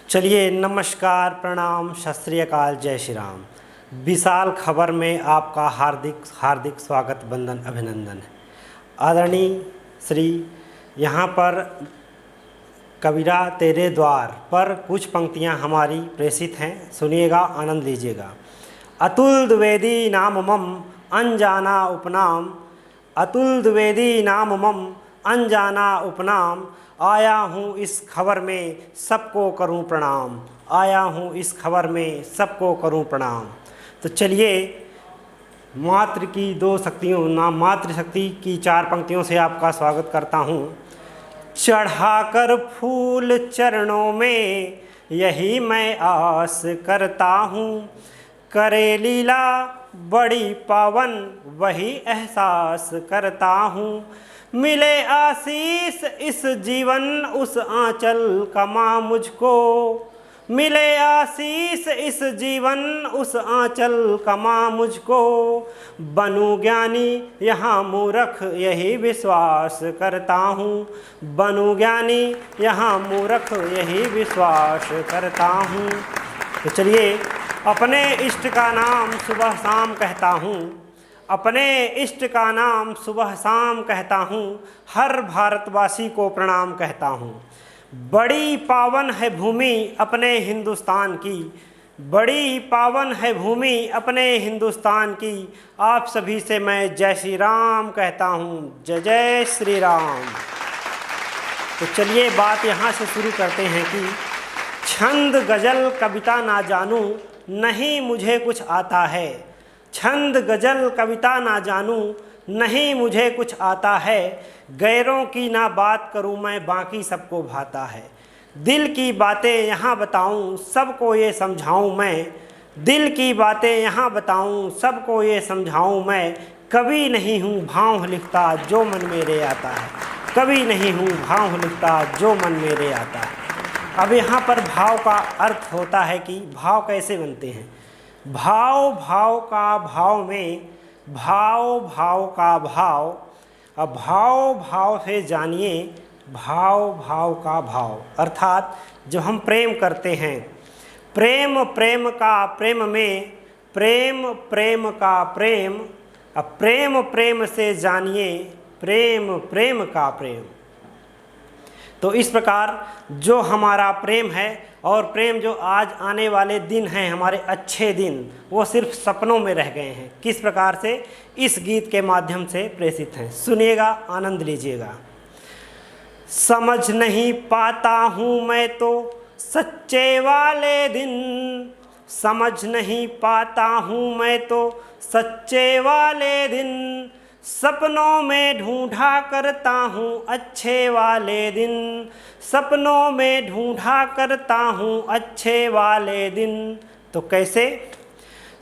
चलिए, नमस्कार, प्रणाम, सत श्री अकाल, जय श्री राम। विशाल खबर में आपका हार्दिक हार्दिक स्वागत, वंदन, अभिनंदन है। आदरणीय श्री, यहाँ पर कबीरा तेरे द्वार पर कुछ पंक्तियाँ हमारी प्रेषित हैं, सुनिएगा, आनंद लीजिएगा। अतुल द्विवेदी नाम मम अनजाना उपनाम, अतुल द्विवेदी नाम मम अनजाना उपनाम, आया हूँ इस खबर में सबको करूँ प्रणाम, आया हूँ इस खबर में सबको करूँ प्रणाम। तो चलिए, मातृ की दो शक्तियों नाम मातृशक्ति की चार पंक्तियों से आपका स्वागत करता हूँ। चढ़ाकर फूल चरणों में यही मैं आस करता हूँ, करे लीला बड़ी पावन वही एहसास करता हूँ, मिले आशीष इस जीवन उस आंचल का माँ मुझको, मिले आशीष इस जीवन उस आंचल का माँ मुझको, बनूं ज्ञानी यहाँ मूर्ख यही विश्वास करता हूँ, बनूं ज्ञानी यहाँ मूर्ख यही विश्वास करता हूँ। तो चलिए, अपने इष्ट का नाम सुबह शाम कहता हूँ, अपने इष्ट का नाम सुबह शाम कहता हूँ, हर भारतवासी को प्रणाम कहता हूँ। बड़ी पावन है भूमि अपने हिंदुस्तान की, बड़ी पावन है भूमि अपने हिंदुस्तान की, आप सभी से मैं जय श्री राम कहता हूँ, जय जय श्री राम। तो चलिए, बात यहाँ से शुरू करते हैं कि छंद गज़ल कविता ना जानूँ नहीं मुझे कुछ आता है, छंद गज़ल कविता ना जानूँ नहीं मुझे कुछ आता है, गैरों की ना बात करूँ मैं बाकी सबको भाता है, दिल की बातें यहाँ बताऊँ सबको ये समझाऊँ मैं, दिल की बातें यहाँ बताऊँ सबको ये समझाऊँ मैं, कभी नहीं हूँ भाव लिखता जो मन मेरे आता है, कभी नहीं हूँ भाव लिखता जो मन मेरे आता है। अब यहाँ पर भाव का अर्थ होता है कि भाव कैसे बनते हैं। भाव भाव का भाव में भाव भाव का भाव, अब भाव भाव से जानिए भाव भाव का भाव, अर्थात जब हम प्रेम करते हैं, प्रेम प्रेम का प्रेम में प्रेम प्रेम का प्रेम, अब प्रेम प्रेम से जानिए प्रेम प्रेम का प्रेम। तो इस प्रकार जो हमारा प्रेम है और प्रेम जो आज आने वाले दिन हैं, हमारे अच्छे दिन, वो सिर्फ सपनों में रह गए हैं। किस प्रकार से, इस गीत के माध्यम से प्रेषित हैं, सुनिएगा, आनंद लीजिएगा। समझ नहीं पाता हूँ मैं तो सच्चे वाले दिन, समझ नहीं पाता हूँ मैं तो सच्चे वाले दिन, सपनों में ढूंढा करता हूँ अच्छे वाले दिन, सपनों में ढूंढा करता हूँ अच्छे वाले दिन। तो कैसे,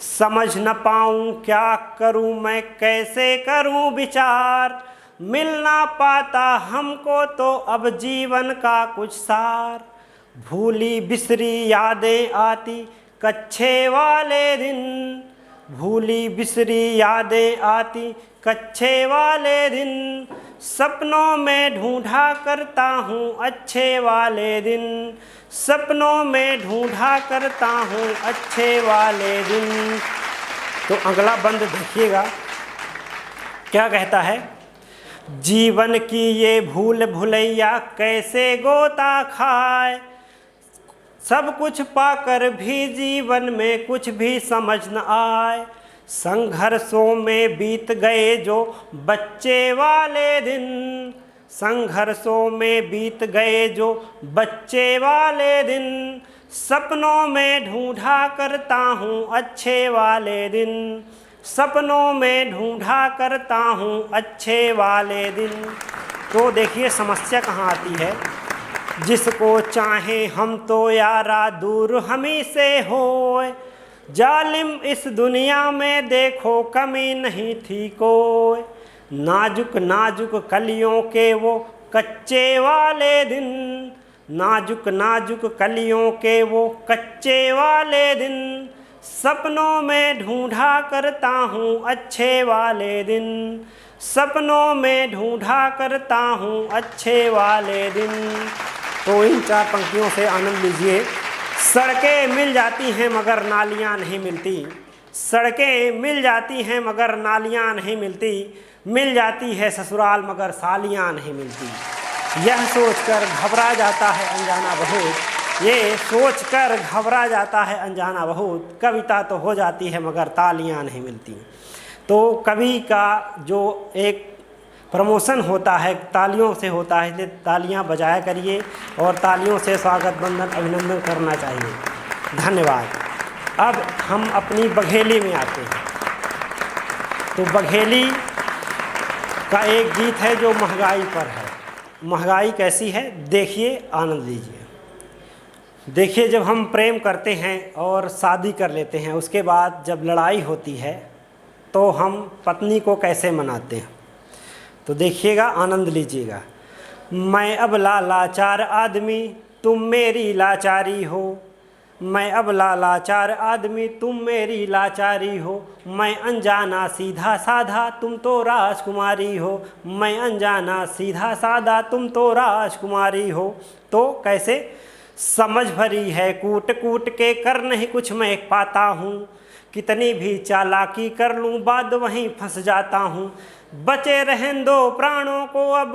समझ न पाऊँ क्या करूँ मैं कैसे करूँ विचार, मिल ना पाता हमको तो अब जीवन का कुछ सार, भूली बिसरी यादें आती कच्चे वाले दिन, भूली बिसरी यादें आती कच्चे वाले दिन, सपनों में ढूंढा करता हूँ अच्छे वाले दिन, सपनों में ढूंढा करता हूँ अच्छे वाले दिन। तो अगला बंद देखिएगा, क्या कहता है। जीवन की ये भूल भुलैया कैसे गोता खाए, सब कुछ पाकर भी जीवन में कुछ भी समझ न आए, संघर्षों में बीत गए जो बच्चे वाले दिन, संघर्षों में बीत गए जो बच्चे वाले दिन, सपनों में ढूंढा करता हूँ अच्छे वाले दिन, सपनों में ढूंढा करता हूँ अच्छे वाले दिन। तो देखिए, समस्या कहाँ आती है। जिसको चाहे हम तो यारा दूर हमी से होए, जालिम इस दुनिया में देखो कमी नहीं थी कोई, नाजुक नाजुक कलियों के वो कच्चे वाले दिन, नाजुक नाजुक कलियों के वो कच्चे वाले दिन, सपनों में ढूंढा करता हूँ अच्छे वाले दिन, सपनों में ढूंढा करता हूँ अच्छे वाले दिन। तो इन चार पंक्तियों से आनंद लीजिए। सड़कें मिल जाती हैं मगर नालियाँ नहीं मिलती, सड़कें मिल जाती हैं मगर नालियाँ नहीं मिलती, मिल जाती है ससुराल मगर सालियाँ नहीं मिलती। यह सोचकर घबरा जाता है अनजाना बहुत, ये सोचकर घबरा जाता है अनजाना बहुत, कविता तो हो जाती है मगर तालियां नहीं मिलती। तो कवि का जो एक प्रमोशन होता है तालियों से होता है, इसलिए तालियां बजाया करिए और तालियों से स्वागत वंदन अभिनंदन करना चाहिए। धन्यवाद। अब हम अपनी बघेली में आते हैं। तो बघेली का एक गीत है जो महंगाई पर है। महंगाई कैसी है देखिए, आनंद लीजिए। देखिए, जब हम प्रेम करते हैं और शादी कर लेते हैं, उसके बाद जब लड़ाई होती है तो हम पत्नी को कैसे मनाते हैं, तो देखिएगा, आनंद लीजिएगा। मैं अब लाचार आदमी तुम मेरी लाचारी हो, मैं अब लाचार आदमी तुम मेरी लाचारी हो, मैं अनजाना सीधा साधा तुम तो राजकुमारी हो, मैं अनजाना सीधा साधा तुम तो राजकुमारी हो। तो कैसे? समझ भरी है कूट कूट के कर नहीं कुछ मैं पाता हूँ, कितनी भी चालाकी कर लूँ बाद वहीं फंस जाता हूँ। बचे रहन दो प्राणों को अब,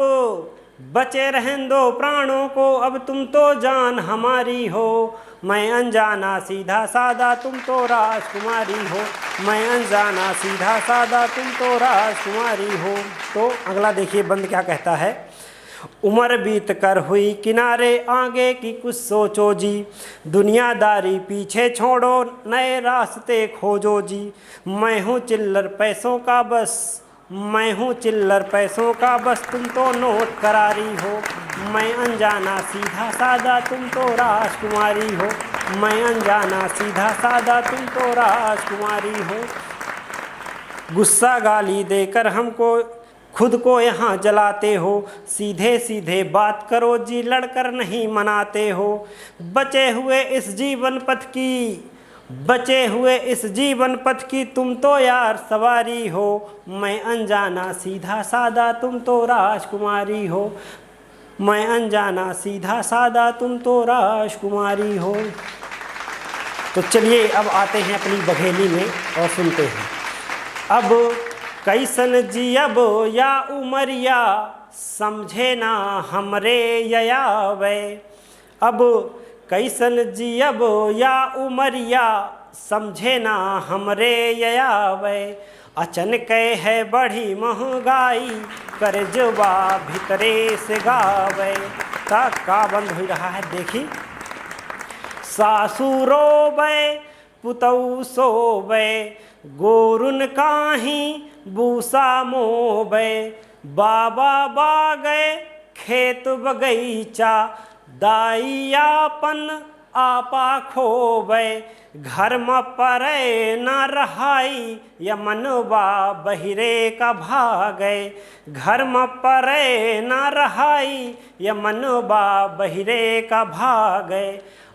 बचे रहन दो प्राणों को अब तुम तो जान हमारी हो, मैं अनजाना सीधा सादा तुम तो राजकुमारी हो, मैं अनजाना सीधा सादा तुम तो राजकुमारी हो। तो अगला देखिए बंद क्या कहता है। उम्र बीत कर हुई किनारे आगे की कुछ सोचो जी, दुनियादारी पीछे छोड़ो नए रास्ते खोजो जी, मैं हूँ चिल्लर पैसों का बस, मैं हूँ चिल्लर पैसों का बस तुम तो नोट करारी हो, मैं अनजाना सीधा सादा तुम तो राजकुमारी हो, मैं अनजाना सीधा सादा तुम तो राजकुमारी हो। गुस्सा गाली देकर हमको खुद को यहाँ जलाते हो, सीधे सीधे बात करो जी लड़कर नहीं मनाते हो, बचे हुए इस जीवन पथ की, बचे हुए इस जीवन पथ की तुम तो यार सवारी हो, मैं अनजाना सीधा सादा तुम तो राजकुमारी हो, मैं अनजाना सीधा सादा तुम तो राजकुमारी हो। तो चलिए अब आते हैं अपनी बघेली में और सुनते हैं। अब कैसन जियब या उमरिया समझे ना हमरे ययावे, अब कैसन जियब या उमरिया समझे ना हमरे ययावे, अचनक है बढ़ी महंगाई करजवा भीतरे से गावे। तक का बंद हो रहा है देखी। सासु रोबे पुतौ सोबे गोरुन काही बूसा मोबे, बाबा बागे खेत बगीचा दाइयापन आपा खोबे, घर में परे न रहाई यमनवा बहिरे का भागे, घर में परे न रहाई यमनवा बहिरे का भागे,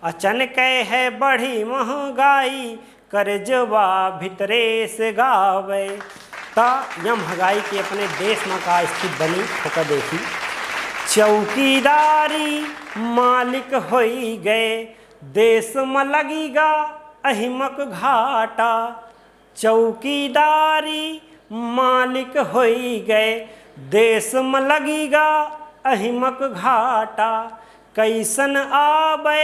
अचनक है बढ़ी महंगाई करजवा भीतरे से गावे। ता यह महंगाई के अपने देश में का स्थिति बनी होकर देखी। चौकीदारी मालिक होई गए देश में लगीगा अहिमक घाटा, चौकीदारी मालिक होई गए देश में लगीगा अहिमक घाटा, कैसन आबे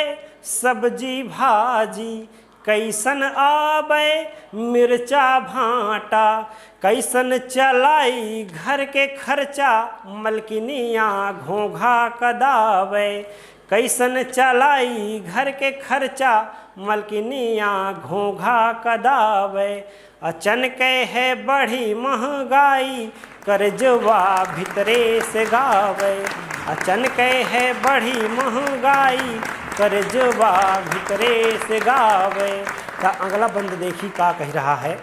सब्जी भाजी कैसन आबे मिर्चा भाटा, कैसन चलाई घर के खर्चा मलकिनियाँ घोंघा कदावे, कैसन चलाई घर के खर्चा मलकिनियाँ घोंघा कदावे, अचनक है बढ़ी महंगाई करजवा भीतरे से गावे, अचनक है बढ़ी महंगाई करजवा भीतरे से गावे। का अगला बंद देखी का कह रहा है।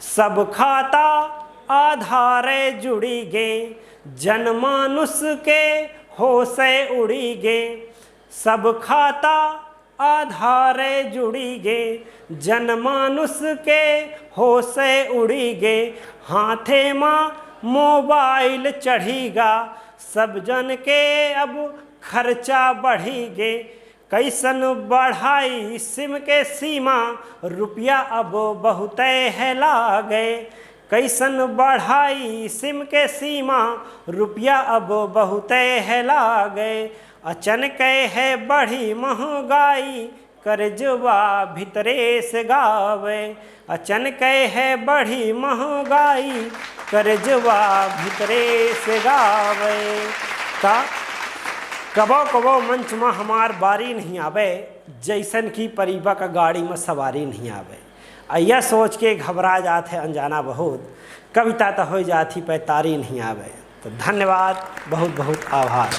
सब खाता आधारे जुड़ी गे जनमानुष के होशे उड़ी गे, सब खाता आधारे जुड़ी गे जनमानुष के होशे उड़ी गे, हाथे माँ मोबाइल चढ़ीगा सब जन के अब खर्चा बढ़ी गे, कैसन बढ़ाई सिम के सीमा, रुपया अब बहुत है लागे। कैसन बढ़ाई सिम के सीमा, रुपया अब बहुत है लागे। अचानक है बढ़ी महंगाई, कर्जवा भीतरे से गावे। अचानक है बढ़ी महंगाई, कर्जवा भीतरे से गावे। का कबो कबो मंच में हमार बारी नहीं आवे, जैसन की परिवा का गाड़ी में सवारी नहीं आवे। यह सोच के घबरा जात है अनजाना बहुत, कविता तो हो जाती पे तारी नहीं आवे। तो धन्यवाद, बहुत बहुत आभार।